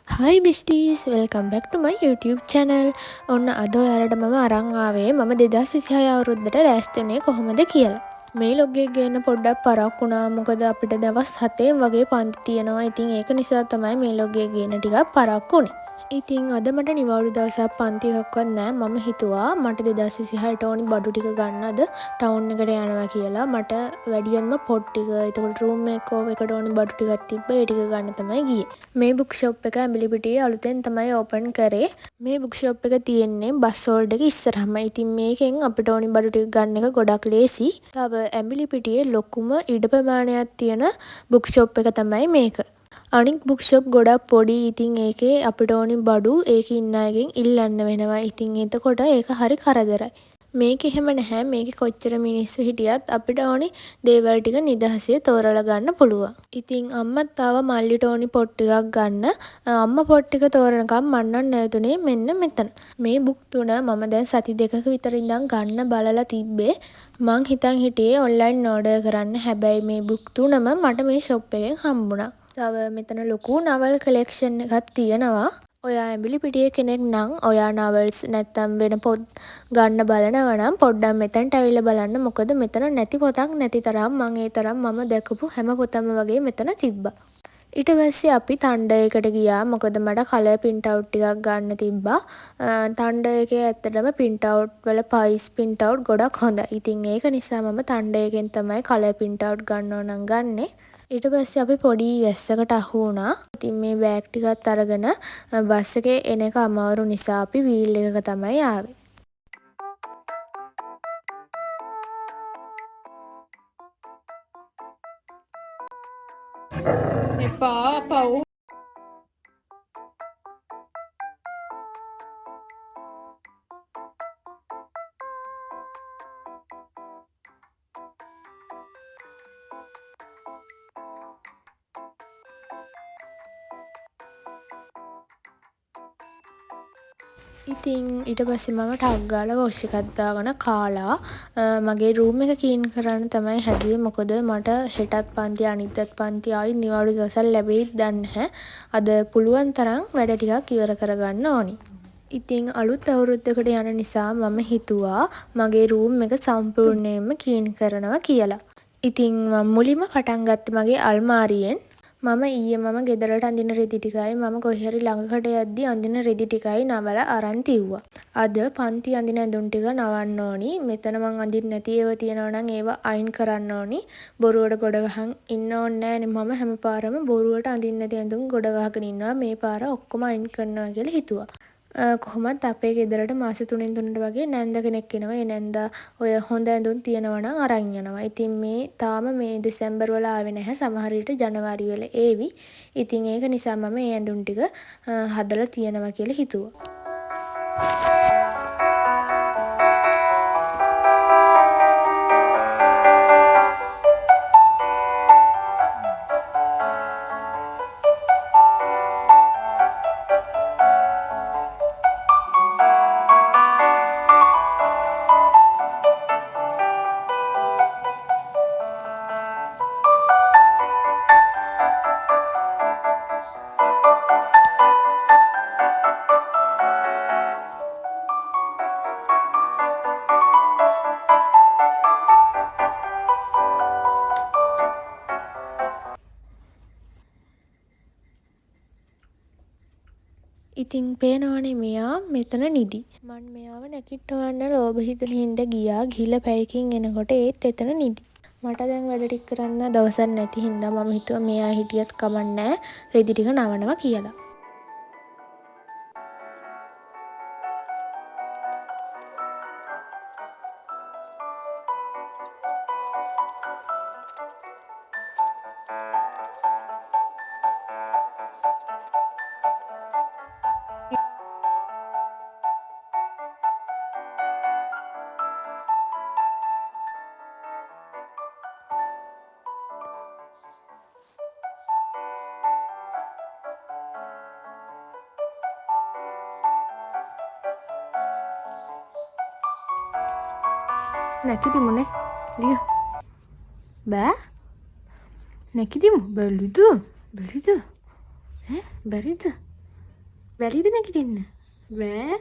Hi besties, welcome back to my YouTube channel. ඔන්න අද ඔයාලට මම අරන් ආවේ මම 2026 අවුරුද්දට ලෑස්ති වුණේ කොහොමද කියලා. මේ ලොග් එක ගේන්න පොඩ්ඩක් පරක් වුණා. මොකද අපිට දවස් 7 වගේ පන්ති තියෙනවා. ඉතින් ඒක නිසා තමයි මේ ලොග් එක ගේන්න ටිකක් පරක් වුණේ. ඉතින් අද මට නිවාඩු දවසක් පන්ති එකක්වත් නෑ. මම හිතුවා මට 2026ට ඕනි බඩු ටික ගන්න අද ටවුන් එකට යනවා කියලා. මට වැඩියෙන්ම පොට් ටික, එතකොට රූම් මේක් ඕවර් එකට ඕනි බඩු ටිකක් තිබ්බා. ඒ ටික ගන්න තමයි ගියේ. මේ බුක් ෂොප් එක ඇඹිලිපිටියේ අලුතෙන් තමයි ඕපන් කරේ. මේ බුක් ෂොප් එක තියෙන්නේ බස් හෝල්ඩ් එක ඉස්සරහම. ඉතින් මේකෙන් අපිට ඕනි බඩු ටික ගන්න එක ගොඩක් ලේසි. තව ඇඹිලිපිටියේ ලොකුම ඉඩ ප්‍රමාණයක් තියෙන බුක් ෂොප් එක තමයි මේක. අනික් බුක් ෂොප් ගොඩක් පොඩි. ඉතින් ඒකේ අපිට ඕනි බඩු ඒකේ ඉන්න අයගෙන් ඉල්ලන්න වෙනවා. ඉතින් එතකොට ඒක හරි කරදරයි. මේක එහෙම නැහැ. මේකේ කොච්චර මිනිස්සු හිටියත් අපිට ඕනි දේවල් ටික නිදහසේ තෝරලා ගන්න පුළුවන්. ඉතින් අම්මත් ආව මල්ලිට ඕනි පොට් ටිකක් ගන්න. අම්මා පොට් ටික තෝරනකම් මම නම් නැවතුනේ මෙන්න මෙතන. මේ බුක් තුන මම දැන් සති දෙකක විතර ඉඳන් ගන්න බලලා තිබ්බේ. මං හිතන් හිටියේ ඔන්ලයින් ඕඩර් කරන්න. හැබැයි මේ බුක් තුනම මට මේ ෂොප් එකෙන් හම්බුණා. තව මෙතන ලොකු නවල් කලෙක්ෂන් එකක් තියෙනවා. ඔයා ඇඹිලිපිටියේ කෙනෙක් නම් ඔයා නවල්ස් නැත්තම් වෙන පොත් ගන්න බලනවා නම් පොඩ්ඩක් මෙතනට ඇවිල්ලා බලන්න. මොකද මෙතන නැති පොතක් නැති තරම් ඒ තරම් මම දැකපු හැම පොතම වගේ මෙතන තිබ්බා. ඊට පස්සේ අපි තණ්ඩයකට ගියා. මොකද මට කලර් print out ටිකක් ගන්න තිබ්බා. තණ්ඩයකේ ඇත්තටම print out වල price print out ගොඩක් හොඳයි. ඉතින් ඒක නිසා මම තණ්ඩයකෙන් තමයි කලර් print out ගන්නව නම් ගන්නෙ. ඊට පස්සේ අපි පොඩි වැස්සකට අහු වුණා. ඉතින් මේ බෑග් ටිකත් අරගෙන බස් එකේ එන එක අමාරු නිසා අපි වීල් එකක තමයි ආවේ. එපා පව්. ඉතින් ඊට පස්සේ මම ටක් ගාලා වොෂ් එකක් දාගෙන කාලා මගේ රූම් එක ක්ලීන් කරන්න තමයි හැදුවේ. මොකද මට හෙටත් පන්ති අනිද්දාත් පන්ති ආයි නිවාඩු දවසක් ලැබෙයිද දන්නේ නැහැ. අද පුළුවන් තරම් වැඩ ටිකක් ඉවර කරගන්න ඕනි. ඉතින් අලුත් අවුරුද්දකට යන නිසා මම හිතුවා මගේ රූම් එක සම්පූර්ණයෙන්ම ක්ලීන් කරනවා කියලා. ඉතින් මම මුලින්ම පටන් ගත්තේ මගේ අල්මාරියෙන්. මම ගෙදරට අඳින රෙදි ටිකයි මම කොහේ හරි ළඟකට යද්දි අඳින රෙදි ටිකයි නවලා අරන් තිව්වා. අද පන්ති අඳින ඇඳුම් ටික නවන්න ඕනි. මෙතන මං අඳින්න නැති ඒවා තියෙනවා නම් ඒවා අයින් කරන්න ඕනි. බොරුවට ගොඩ ගහන් ඉන්න ඕනේ නෑනේ. මම හැම පාරම බොරුවට අඳින්න නැති ඇඳුම් ගොඩ ගහගෙන ඉන්නවා. මේ පාර ඔක්කොම අයින් කරනවා කියලා හිතුවා. කොහොමත් අපේ ගෙදරට මාස 3න් 3ට වගේ නැන්ද කෙනෙක් එනවා. ඒ නැන්දා ඔය හොඳ ඇඳුම් තියෙනවා නම් අරන් යනවා. ඉතින් මේ තාම මේ දෙසැම්බර් වල ආවේ නැහැ. සමහර විට ජනවාරි වල ඒවි. ඉතින් ඒක නිසා මම මේ ඇඳුම් ටික හදලා තියනවා කියලා හිතුවා. ඉතින් පේනවනේ මෙයා මෙතන නිදි. මන් මෙයාව නැගිටවන්න ලෝභ හිතුන හින්දා ගියා. ගිහලා පැයකින් එනකොට ඒත් එතන නිදි. මට දැන් වැඩ ටික කරන්න දවසක් නැති හින්දා මම හිතුවා මෙයා හිටියත් කමක් නැහැ රෙදි ටික නවනවා කියලා. නැකිතිමුනේ ලිය බෑ නැකිතිමු බැලිද බැරිද බැරිද බැරිද නැගිටින්න? බෑ.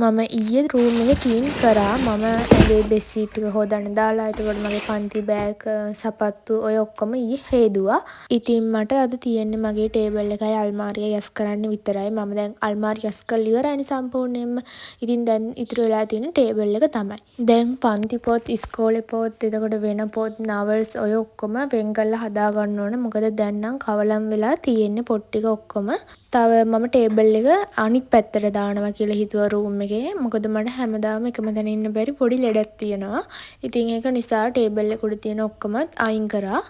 මම ඊයේ රූම් එක ක්ලීන් කරා. මම ඇගේ බෙඩ්ෂීට් ටික හොදන්න දාලා, එතකොට මගේ පන්ති බෑග්, සපත්තු ඔය ඔක්කොම ඊයේ හේදුවා. ඉතින් මට අද තියෙන්නේ මගේ ටේබල් එකයි අල්මාරිය යස් කරන්න විතරයි. මම දැන් අල්මාරිය යස් කරලා ඉවරයිනේ සම්පූර්ණයෙන්ම. ඉතින් දැන් ඉතුරු වෙලා තියෙන්නේ ටේබල් එක තමයි. දැන් පන්ති පොත්, ඉස්කෝලේ පොත්, එතකොට වෙන පොත්, නවල්ස් ඔය ඔක්කොම වෙන් කරලා හදා ගන්න ඕන. මොකද දැන් නම් කවලම් වෙලා තියෙන්නේ පොත් ටික ඔක්කොම. තව මම ටේබල් එක අනිත් පැත්තට දානවා කියලා හිතුවා රූම් එකේ. මොකද මට හැමදාම එකම තැන ඉන්න බැරි පොඩි ලෙඩක් තියෙනවා. ඉතින් ඒක නිසා ටේබල් එක උඩ තියෙන ඔක්කොමත් අයින් කරා.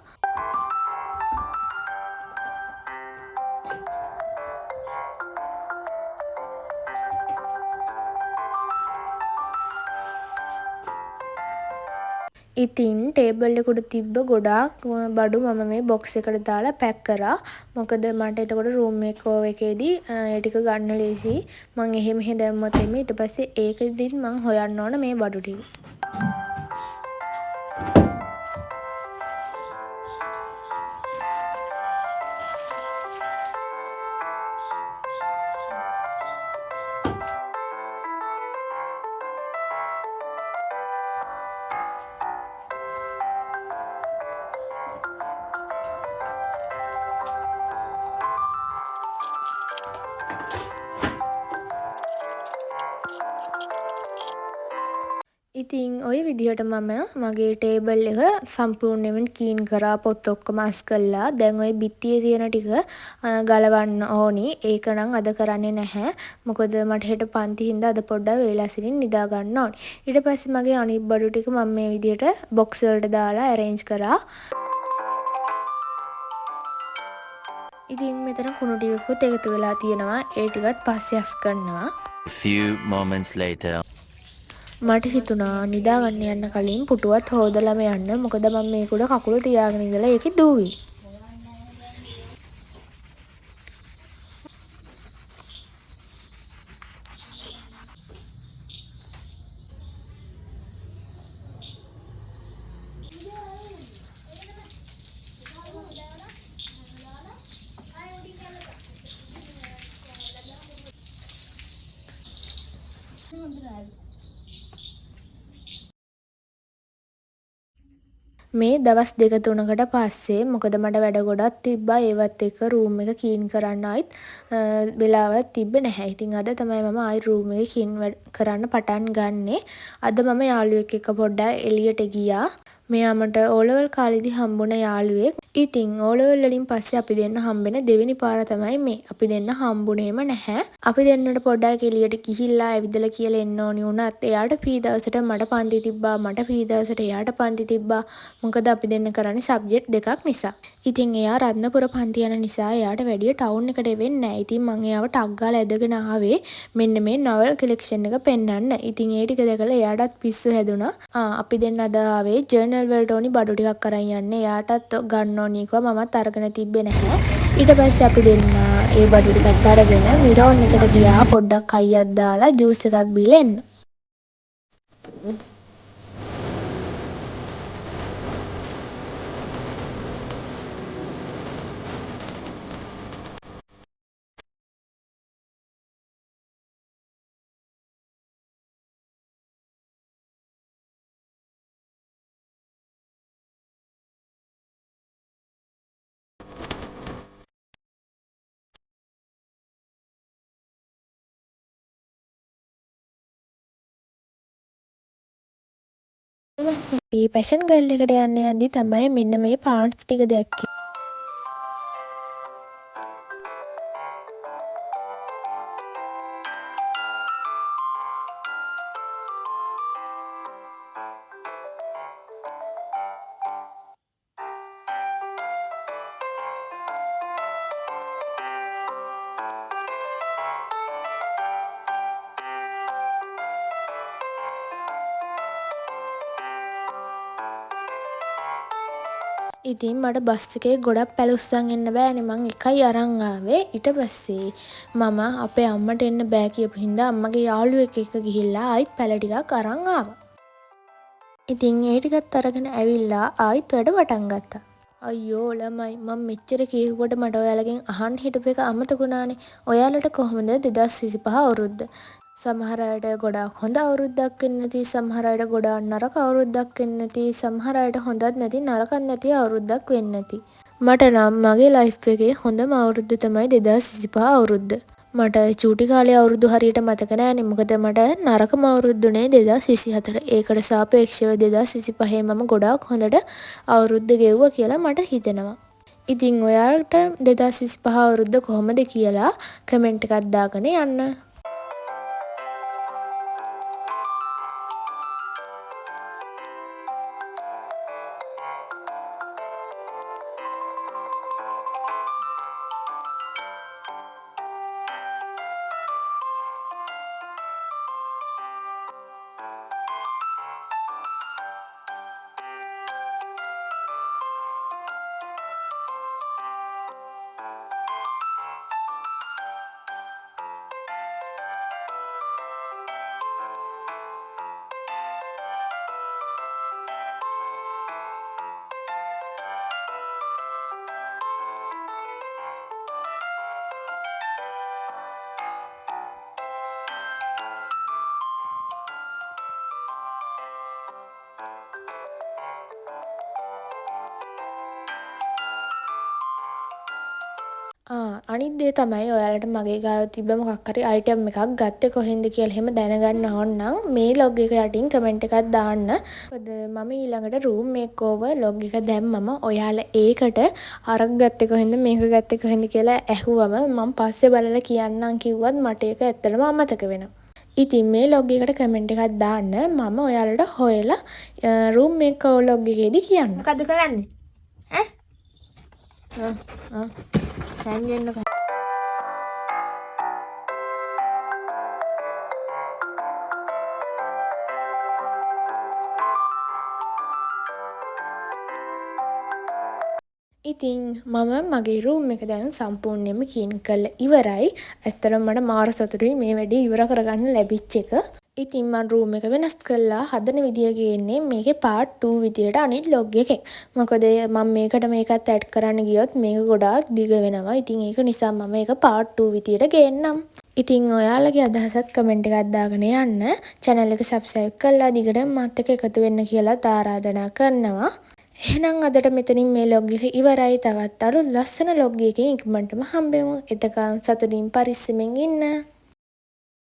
ඉතින් ටේබල් එක උඩ තිබ්බ ගොඩාක් බඩු මම මේ බොක්ස් එකට දාලා පැක් කරා. මොකද මට එතකොට රූම් මේකෝවර් එකේදී ඒ ටික ගන්න ලේසි. මං එහෙ මෙහෙ දැම්මොත් එමේ ඊට පස්සේ ඒකෙදිත් මං හොයන්න ඕන මේ බඩු ටික. ඉතින් ওই විදිහට මම මගේ ටේබල් එක සම්පූර්ණයෙන්ම ක්ලීන් කරා. පොත් ඔක්කොම අස් කළා. දැන් ওই බිත්තියේ තියෙන ටික ගලවන්න ඕනි. ඒක නම් අද කරන්නේ නැහැ. මොකද මට හෙට පන්ති හින්දා අද පොඩ්ඩක් වේලාසිනින් නිදා ගන්න ඕනි. ඊට පස්සේ මගේ අනිත් බඩු ටික මම මේ විදිහට බොක්ස් වලට දාලා ඇරේන්ජ් කරා. ඉතින් මෙතන කුණු ටිකකුත් එකතු වෙලා තියෙනවා. ඒ ටිකත් පස්සේ අස් කරනවා. A few moments later. මට හිතුණා නිදා ගන්න යන්න කලින් පුටුවත් හොදලම යන්න. මොකද මම මේක උඩ කකුල තියාගෙන ඉඳලා ඒකේ දූවිලි. මේ දවස් 2-3කට පස්සේ මොකද මට වැඩ ගොඩක් තිබ්බා. ඒවත් එක්ක රූම් එක ක්ලීන් කරන්න ආයිත් වෙලාවක් තිබ්බේ නැහැ. ඉතින් අද තමයි මම ආයි රූම් එක ක්ලීන් කරන්න පටන් ගන්නෙ. අද මම යාළුවෙක් එක්ක පොඩ්ඩක් එළියට ගියා. මෙයා මට ඕලෙවල් කාලේදී හම්බුණ යාළුවෙක්. ඉතින් ඕලෙවල් වලින් පස්සේ අපි දෙන්න හම්බෙන දෙවෙනි පාර තමයි මේ. අපි දෙන්න හම්බුනේම නැහැ. අපි දෙන්නට පොඩ්ඩක් එළියට ගිහිල්ලා ඇවිදලා කියලා එන්න ඕනි වුණත් එයාට පී දවසට මට පන්ති තිබ්බා. මට පී දවසට එයාට පන්ති තිබ්බා. මොකද අපි දෙන්න කරන්නේ සබ්ජෙක්ට් දෙකක් නිසා. ඉතින් එයා රත්නපුර පන්ති යන නිසා එයාට වැඩිය ටවුන් එකට වෙන්නේ නැහැ. ඉතින් මං එයාව ටක් ගාලා ඇදගෙන ආවේ මෙන්න මේ නවල් කලෙක්ෂන් එක පෙන්වන්න. ඉතින් ඒ ටික දැකලා එයාටත් පිස්සු හැදුනා. අපි දෙන්න අද ආවේ ජර්නල් වලට ඕනි බඩු ටිකක් අරන් යන්න. එයාටත් ගන්න ඕනි කිව්වා. මමත් අරගෙන තිබ්බේ නැහැ. ඊට පස්සේ අපි දෙන්න ඒ බඩු ටිකත් අරගෙන මිරෝන් එකට ගියා. පොඩ්ඩක් අයියක් දාලා ජූස් එකක් බීලා එන්න. අපි පැෂන් ගර්ල් එකට යන්න යද්දි තමයි මෙන්න මේ පාන්ට්ස් ටික දැක්කේ. ඉතින් මට බස් එකේ ගොඩක් පැල උස්සන් එන්න බෑනේ මං එකයි අරන් ආවේ. ඊට පස්සේ මම අපේ අම්මට එන්න බෑ කියපු හින්දා අම්මගේ යාළුවෙක් එක්ක ගිහිල්ලා ආයිත් පැල ටිකක් අරන් ආවා. ඉතින් ඒ ටිකත් අරගෙන ඇවිල්ලා ආයිත් වැඩ පටන් ගත්තා. අයියෝ ළමයි මම මෙච්චර කියෙව්වට මට ඔයාලගෙන් අහන්න හිටපු එක අමතක වුණානේ. ඔයාලට කොහොමද 2025 අවුරුද්ද? සමහර අයට ගොඩාක් හොඳ අවුරුද්දක් වෙන්න ඇති, සමහර අයට ගොඩාක් නරක අවුරුද්දක් වෙන්න ඇති, සමහර අයට හොඳත් නැති නරකත් නැති අවුරුද්දක් වෙන්න ඇති. මට නම් මගේ ලයිෆ් එකේ හොඳම අවුරුද්ද තමයි 2025 අවුරුද්ද. මට චූටි කාලේ අවුරුදු හරියට මතක නෑනේ. මොකද මට නරකම අවුරුද්දුනේ 2024. ඒකට සාපේක්ෂව 2025 මම ගොඩාක් හොඳට අවුරුද්ද ගෙව්වා කියලා මට හිතෙනවා. ඉතින් ඔයාලට 2025 අවුරුද්ද කොහොමද කියලා කමෙන්ට් එකක් දාගෙන යන්න. අනිත් දේ තමයි ඔයාලට මගේ ගාව තිබ්බ මොකක් හරි අයිටම් එකක් ගත්තේ කොහෙන්ද කියලා එහෙම දැනගන්න ඕන නම් මේ ලොග් එක යටින් කමෙන්ට් එකක් දාන්න. මොකද මම ඊළඟට රූම් මේකෝවර් ලොග් එක දැම්මම ඔයාලා ඒකට අරක් ගත්තේ කොහෙන්ද මේක ගත්තේ කොහෙන්ද කියලා ඇහුවම මම පස්සේ බලලා කියන්නම් කිව්වත් මට ඒක ඇත්තටම අමතක වෙනවා. ඉතින් මේ ලොග් එකට කමෙන්ට් එකක් දාන්න මම ඔයාලට හොයලා රූම් මේකෝවර් ලොග් එකේදී කියන්න. මොකද කරන්නේ? සංජෙන්න ඉතින් මම මගේ රූම් එක දැන් සම්පූර්ණයෙන්ම කීන් කරලා ඉවරයි. ඇත්තටම මට මාර සතුටුයි මේ වැඩේ ඉවර කරගන්න ලැබිච්ච එක. ඉතින් මම රූම් එක වෙනස් කරලා හදන විදිය ගේන්නේ මේකේ part 2 විදියට අනිත් ලොග් එකෙන්. මොකද මම මේකට මේකත් ඇඩ් කරන්න ගියොත් මේක ගොඩාක් දිග වෙනවා. ඉතින් ඒක නිසා මම මේක part 2 විදියට ගේන්නම්. ඉතින් ඔයාලගේ අදහසත් කමෙන්ට් එකක් දාගෙන යන්න. channel එක subscribe කරලා දිගටම මාත් එක්ක එකතු වෙන්න කියලා ආරාධනා කරනවා. එහෙනම් අදට මෙතනින් මේ ලොග් එක ඉවරයි. තවත් අලුත් ලස්සන ලොග් එකකින් ඉක්මනටම හම්බෙමු. එතකන් සතුටින් පරිස්සමෙන් ඉන්න.